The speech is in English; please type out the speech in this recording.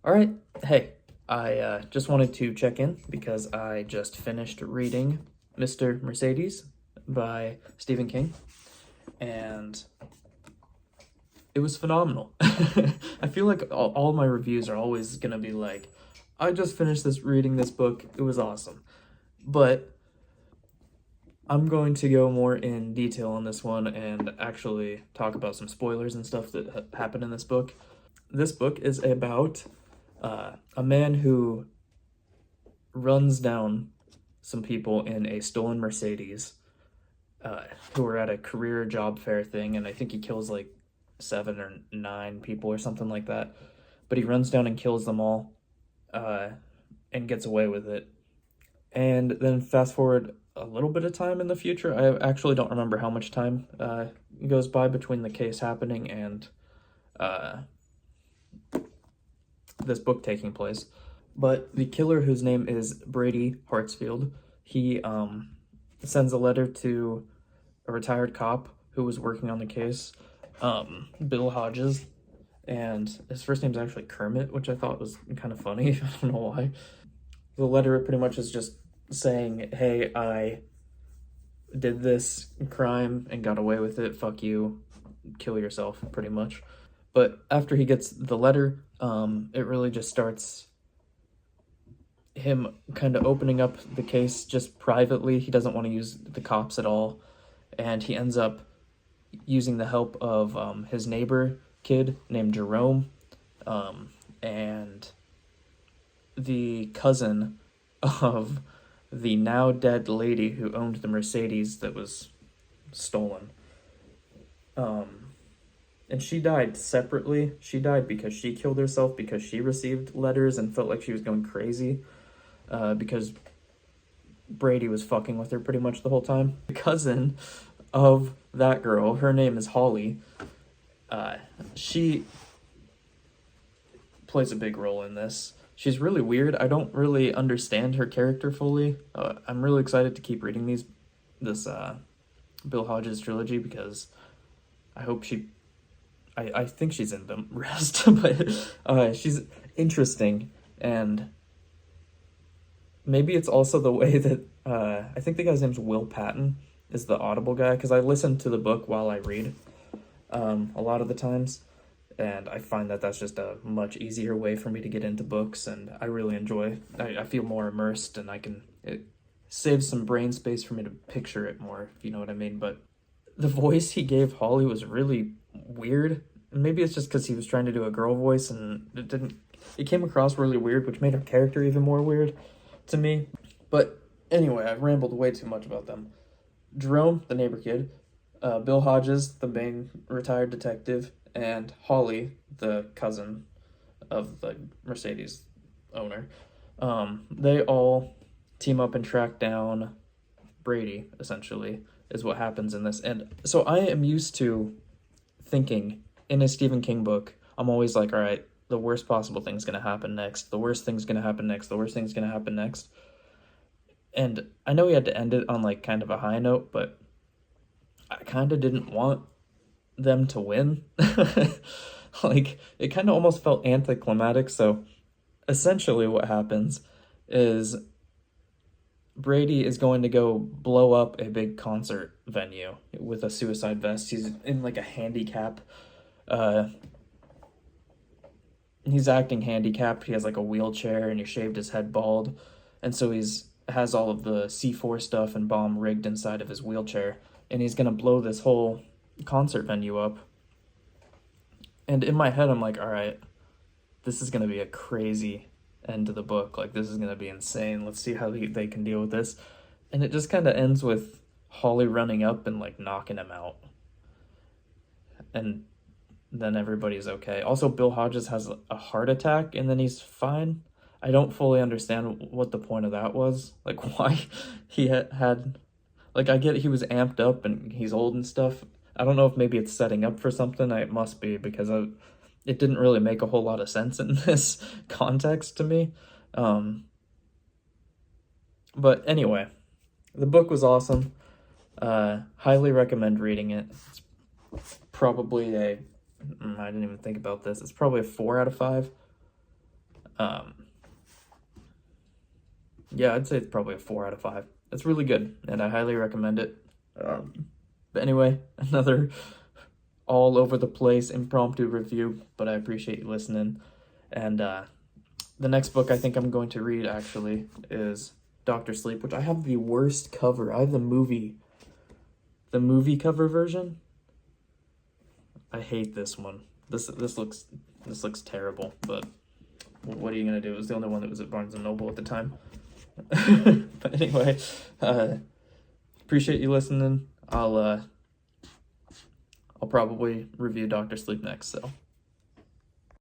All right. Hey, I just wanted to check in because I just finished reading Mr. Mercedes by Stephen King, and it was phenomenal. I feel like all my reviews are always going to be like, I just finished reading this book. It was awesome. But I'm going to go more in detail on this one and actually talk about some spoilers and stuff that happened in this book. This book is about a man who runs down some people in a stolen Mercedes who were at a career job fair thing, and I think he kills like 7 or 9 people or something like that. But he runs down and kills them all uh, and gets away with it. And then fast forward a little bit of time in the future. I actually don't remember how much time goes by between the case happening and uh, this book taking place. But the killer, whose name is Brady Hartsfield, he sends a letter to a retired cop who was working on the case, Bill Hodges, and his first name's actually Kermit, which I thought was kind of funny. I don't know why. The letter pretty much is just saying, hey, I did this crime and got away with it. Fuck you. Kill yourself, pretty much. But after he gets the letter, it really just starts him kind of opening up the case just privately. He doesn't want to use the cops at all. And he ends up using the help of his neighbor kid named Jerome and the cousin of the now dead lady who owned the Mercedes that was stolen. And she died separately. She died because she killed herself because she received letters and felt like she was going crazy because Brady was fucking with her pretty much the whole time. The cousin of that girl, her name is Holly. She plays a big role in this. She's really weird. I don't really understand her character fully. I'm really excited to keep reading this Bill Hodges trilogy because I hope I think she's in the rest, but she's interesting, and maybe it's also the way that I think the guy's name's Will Patton is the Audible guy, because I listen to the book while I read a lot of the times, and I find that that's just a much easier way for me to get into books, and I really enjoy. I feel more immersed, and it saves some brain space for me to picture it more, if you know what I mean. But the voice he gave Holly was really weird. And maybe it's just because he was trying to do a girl voice and it came across really weird, which made her character even more weird to me. But anyway, I've rambled way too much about them. Jerome, the neighbor kid, Bill Hodges, the main retired detective, and Holly, the cousin of the Mercedes owner, they all team up and track down Brady, essentially, is what happens in this. And so I am used to thinking in a Stephen King book, I'm always like, all right, the worst possible thing's going to happen next. The worst thing's going to happen next. The worst thing's going to happen next. And I know we had to end it on like kind of a high note, but I kind of didn't want them to win. Like, it kind of almost felt anticlimactic. So essentially what happens is Brady is going to go blow up a big concert venue with a suicide vest. He's in like a handicap. He's acting handicapped. He has like a wheelchair and he shaved his head bald. And so has all of the C4 stuff and bomb rigged inside of his wheelchair. And he's going to blow this whole concert venue up. And in my head, I'm like, all right, this is going to be a crazy end to the book. Like, this is going to be insane. Let's see how they can deal with this. And it just kind of ends with Holly running up and like knocking him out. And then everybody's okay. Also, Bill Hodges has a heart attack and then he's fine. I don't fully understand what the point of that was. Like, why he had like, I get he was amped up and he's old and stuff. I don't know if maybe it's setting up for something. It must be, because it didn't really make a whole lot of sense in this context to me. But anyway, the book was awesome. Highly recommend reading it. It's probably I didn't even think about this. It's probably a 4 out of 5. Um, yeah, I'd say it's probably a 4 out of 5. It's really good, and I highly recommend it. But anyway, another all over the place impromptu review, but I appreciate you listening. And the next book I think I'm going to read actually is Doctor Sleep, which I have the worst cover. I have the movie cover version. I hate this one. This looks terrible, but what are you gonna do? It was the only one that was at Barnes and Noble at the time. But anyway, appreciate you listening. I'll probably review Doctor Sleep next, so